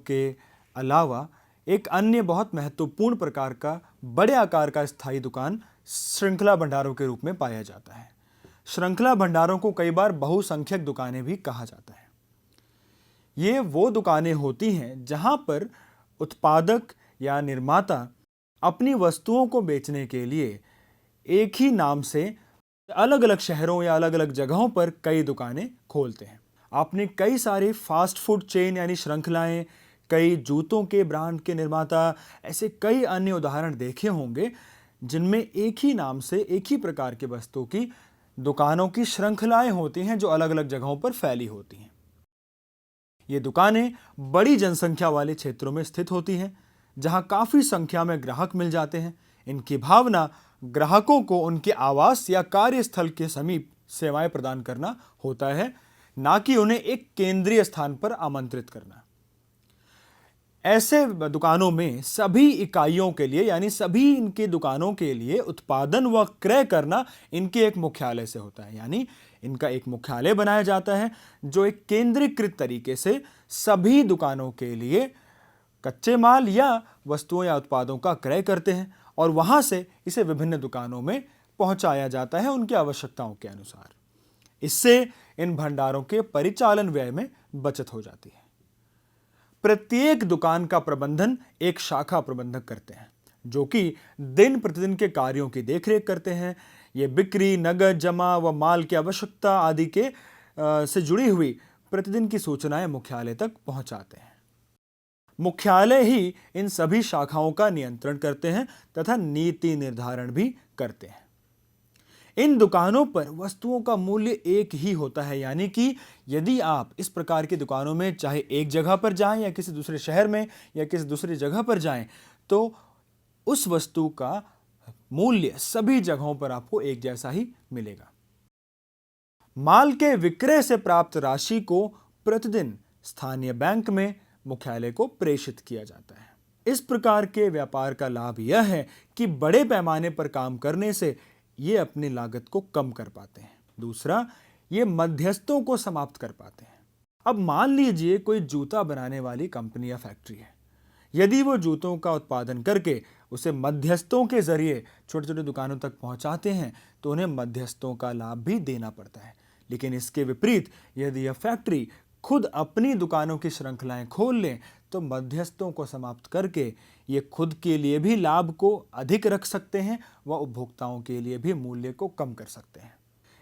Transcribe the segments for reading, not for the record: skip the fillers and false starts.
के अलावा एक अन्य बहुत महत्वपूर्ण प्रकार का बड़े आकार का स्थायी दुकान श्रृंखला भंडारों के रूप में पाया जाता है। श्रृंखला भंडारों को कई बार बहुसंख्यक दुकानें भी कहा जाता है। ये वो दुकानें होती हैं जहां पर उत्पादक या निर्माता अपनी वस्तुओं को बेचने के लिए एक ही नाम से अलग अलग शहरों या अलग अलग जगहों पर कई दुकानें खोलते हैं। आपने कई सारे फास्ट फूड चेन यानी श्रृंखलाएं, कई जूतों के ब्रांड के निर्माता, ऐसे कई अन्य उदाहरण देखे होंगे जिनमें एक ही नाम से एक ही प्रकार के वस्तुओं की दुकानों की श्रृंखलाएं होती हैं जो अलग अलग जगहों पर फैली होती हैं। ये दुकानें बड़ी जनसंख्या वाले क्षेत्रों में स्थित होती हैं जहां काफी संख्या में ग्राहक मिल जाते हैं। इनकी भावना ग्राहकों को उनके आवास या कार्यस्थल के समीप सेवाएं प्रदान करना होता है, ना कि उन्हें एक केंद्रीय स्थान पर आमंत्रित करना। ऐसे दुकानों में सभी इकाइयों के लिए यानी सभी इनके दुकानों के लिए उत्पादन व क्रय करना इनके एक मुख्यालय से होता है। यानी इनका एक मुख्यालय बनाया जाता है जो एक केंद्रीकृत तरीके से सभी दुकानों के लिए कच्चे माल या वस्तुओं या उत्पादों का क्रय करते हैं और वहां से इसे विभिन्न दुकानों में पहुंचाया जाता है उनकी आवश्यकताओं के अनुसार। इससे इन भंडारों के परिचालन व्यय में बचत हो जाती है। प्रत्येक दुकान का प्रबंधन एक शाखा प्रबंधक करते हैं जो कि दिन प्रतिदिन के कार्यों की देखरेख करते हैं। ये बिक्री, नगद जमा व माल की आवश्यकता आदि के से जुड़ी हुई प्रतिदिन की सूचनाएं मुख्यालय तक पहुंचाते हैं। मुख्यालय ही इन सभी शाखाओं का नियंत्रण करते हैं तथा नीति निर्धारण भी करते हैं। इन दुकानों पर वस्तुओं का मूल्य एक ही होता है, यानी कि यदि आप इस प्रकार की दुकानों में चाहे एक जगह पर जाएं या किसी दूसरे शहर में या किसी दूसरी जगह पर जाएं तो उस वस्तु का मूल्य सभी जगहों पर आपको एक जैसा ही मिलेगा। माल के विक्रय से प्राप्त राशि को प्रतिदिन स्थानीय बैंक में मुख्यालय को प्रेषित किया जाता है। इस प्रकार के व्यापार का लाभ यह है कि बड़े पैमाने पर काम करने से ये अपनी लागत को कम कर पाते हैं। दूसरा, ये मध्यस्थों को समाप्त कर पाते हैं। अब मान लीजिए कोई जूता बनाने वाली कंपनी या फैक्ट्री है। यदि वो जूतों का उत्पादन करके उसे मध्यस्थों के जरिए छोटे छोटे दुकानों तक पहुंचाते हैं तो उन्हें मध्यस्थों का लाभ भी देना पड़ता है। लेकिन इसके विपरीत यदि यह फैक्ट्री खुद अपनी दुकानों की श्रृंखलाएं खोल लें तो मध्यस्थों को समाप्त करके ये खुद के लिए भी लाभ को अधिक रख सकते हैं व उपभोक्ताओं के लिए भी मूल्य को कम कर सकते हैं।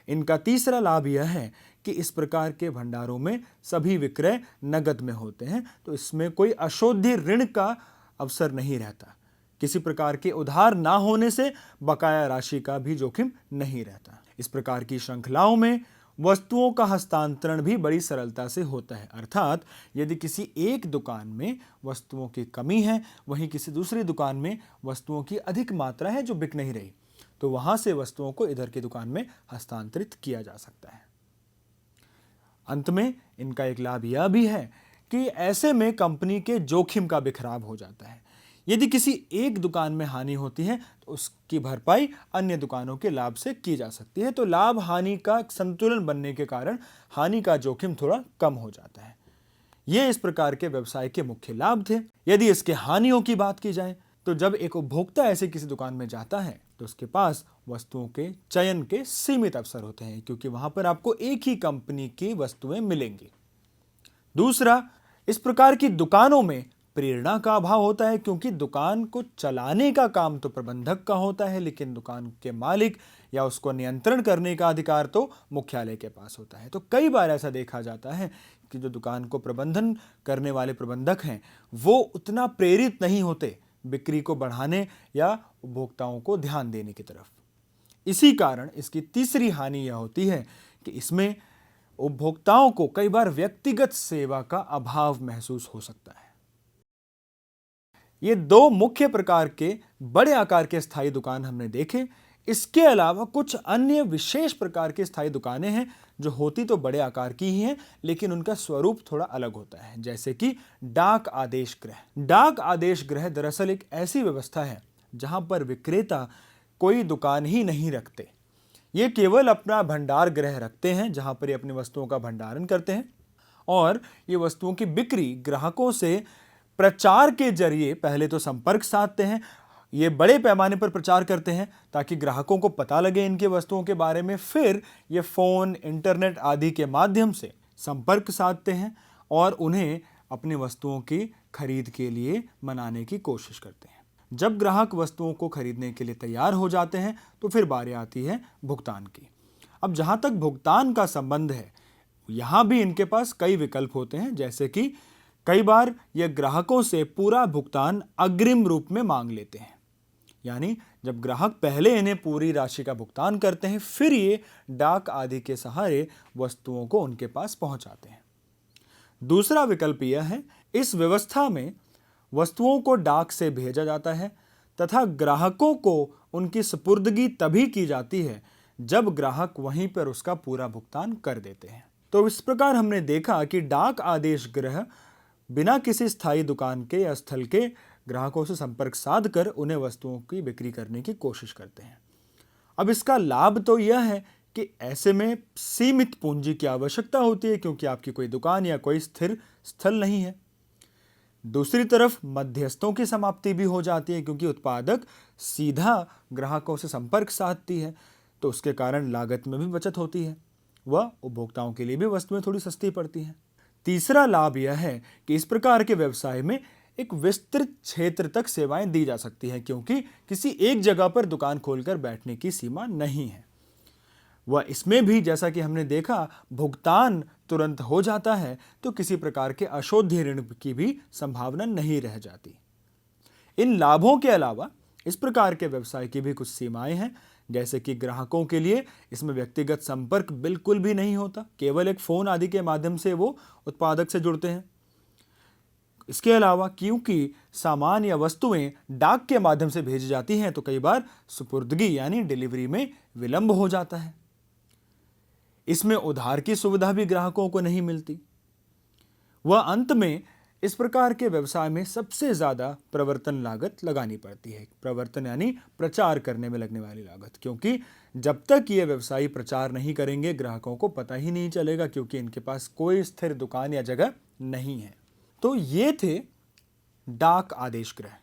इनका तीसरा लाभ यह है कि इस प्रकार के भंडारों में सभी विक्रय नगद में होते हैं तो इसमें कोई अशोध्य ऋण का अवसर नहीं रहता। किसी प्रकार के उधार ना होने से बकाया राशि का भी जोखिम नहीं रहता। इस प्रकार की श्रृंखलाओं में वस्तुओं का हस्तांतरण भी बड़ी सरलता से होता है। अर्थात यदि किसी एक दुकान में वस्तुओं की कमी है, वहीं किसी दूसरी दुकान में वस्तुओं की अधिक मात्रा है जो बिक नहीं रही, तो वहां से वस्तुओं को इधर की दुकान में हस्तांतरित किया जा सकता है। अंत में इनका एक लाभ यह भी है कि ऐसे में कंपनी के जोखिम का बिखराव हो जाता है। यदि किसी एक दुकान में हानि होती है तो उसकी भरपाई अन्य दुकानों के लाभ से की जा सकती है। तो लाभ हानि का संतुलन बनने के कारण हानि का जोखिम थोड़ा कम हो जाता है। ये इस प्रकार के व्यवसाय के मुख्य लाभ थे। यदि इसके हानियों की बात की जाए तो जब एक उपभोक्ता ऐसे किसी दुकान में जाता है तो उसके पास वस्तुओं के चयन के सीमित अवसर होते हैं क्योंकि वहां पर आपको एक ही कंपनी की वस्तुएं मिलेंगी। दूसरा, इस प्रकार की दुकानों में प्रेरणा का अभाव होता है क्योंकि दुकान को चलाने का काम तो प्रबंधक का होता है लेकिन दुकान के मालिक या उसको नियंत्रण करने का अधिकार तो मुख्यालय के पास होता है। तो कई बार ऐसा देखा जाता है कि जो दुकान को प्रबंधन करने वाले प्रबंधक हैं वो उतना प्रेरित नहीं होते बिक्री को बढ़ाने या उपभोक्ताओं को ध्यान देने की तरफ। इसी कारण इसकी तीसरी हानि यह होती है कि इसमें उपभोक्ताओं को कई बार व्यक्तिगत सेवा का अभाव महसूस हो सकता है। ये दो मुख्य प्रकार के बड़े आकार के स्थायी दुकान हमने देखे। इसके अलावा कुछ अन्य विशेष प्रकार की स्थायी दुकानें हैं जो होती तो बड़े आकार की ही हैं लेकिन उनका स्वरूप थोड़ा अलग होता है, जैसे कि डाक आदेश गृह। डाक आदेश गृह दरअसल एक ऐसी व्यवस्था है जहां पर विक्रेता कोई दुकान ही नहीं रखते। ये केवल अपना भंडार गृह रखते हैं जहां पर ये अपनी वस्तुओं का भंडारण करते हैं और ये वस्तुओं की बिक्री ग्राहकों से प्रचार के जरिए पहले तो संपर्क साधते हैं, ये बड़े पैमाने पर प्रचार करते हैं ताकि ग्राहकों को पता लगे इनके वस्तुओं के बारे में। फिर ये फ़ोन, इंटरनेट आदि के माध्यम से संपर्क साधते हैं और उन्हें अपनी वस्तुओं की खरीद के लिए मनाने की कोशिश करते हैं। जब ग्राहक वस्तुओं को खरीदने के लिए तैयार हो जाते हैं तो फिर बारी आती है भुगतान की। अब जहाँ तक भुगतान का संबंध है, यहाँ भी इनके पास कई विकल्प होते हैं, जैसे कि कई बार ये ग्राहकों से पूरा भुगतान अग्रिम रूप में मांग लेते हैं, यानी जब ग्राहक पहले इन्हें पूरी राशि का भुगतान करते हैं, फिर ये डाक आदि के सहारे वस्तुओं को उनके पास पहुंचाते हैं। दूसरा विकल्प यह है, इस व्यवस्था में वस्तुओं को डाक से भेजा जाता है तथा ग्राहकों को उनकी सुपुर्दगी तभी की जाती है जब ग्राहक वहीं पर उसका पूरा भुगतान कर देते हैं। तो इस प्रकार हमने देखा कि डाक आदेश गृह बिना किसी स्थायी दुकान के या स्थल के ग्राहकों से संपर्क साध कर उन्हें वस्तुओं की बिक्री करने की कोशिश करते हैं। अब इसका लाभ तो यह है कि ऐसे में सीमित पूंजी की आवश्यकता होती है, क्योंकि आपकी कोई दुकान या कोई स्थिर स्थल नहीं है। दूसरी तरफ मध्यस्थों की समाप्ति भी हो जाती है, क्योंकि उत्पादक सीधा ग्राहकों से संपर्क साधती है, तो उसके कारण लागत में भी बचत होती है, वह उपभोक्ताओं के लिए भी वस्तुएं थोड़ी सस्ती पड़ती हैं। तीसरा लाभ यह है कि इस प्रकार के व्यवसाय में एक विस्तृत क्षेत्र तक सेवाएं दी जा सकती हैं, क्योंकि किसी एक जगह पर दुकान खोलकर बैठने की सीमा नहीं है। वह इसमें भी, जैसा कि हमने देखा, भुगतान तुरंत हो जाता है, तो किसी प्रकार के अशोध्य ऋण की भी संभावना नहीं रह जाती। इन लाभों के अलावा इस प्रकार के व्यवसाय की भी कुछ सीमाएं हैं, जैसे कि ग्राहकों के लिए इसमें व्यक्तिगत संपर्क बिल्कुल भी नहीं होता, केवल एक फ़ोन आदि के माध्यम से वो उत्पादक से जुड़ते हैं। इसके अलावा क्योंकि सामान या वस्तुएं डाक के माध्यम से भेजी जाती हैं, तो कई बार सुपुर्दगी यानी डिलीवरी में विलंब हो जाता है। इसमें उधार की सुविधा भी ग्राहकों को नहीं मिलती। वह अंत में इस प्रकार के व्यवसाय में सबसे ज़्यादा प्रवर्तन लागत लगानी पड़ती है। प्रवर्तन यानी प्रचार करने में लगने वाली लागत, क्योंकि जब तक ये व्यवसायी प्रचार नहीं करेंगे ग्राहकों को पता ही नहीं चलेगा, क्योंकि इनके पास कोई स्थिर दुकान या जगह नहीं है। तो ये थे डाक आदेश गृह।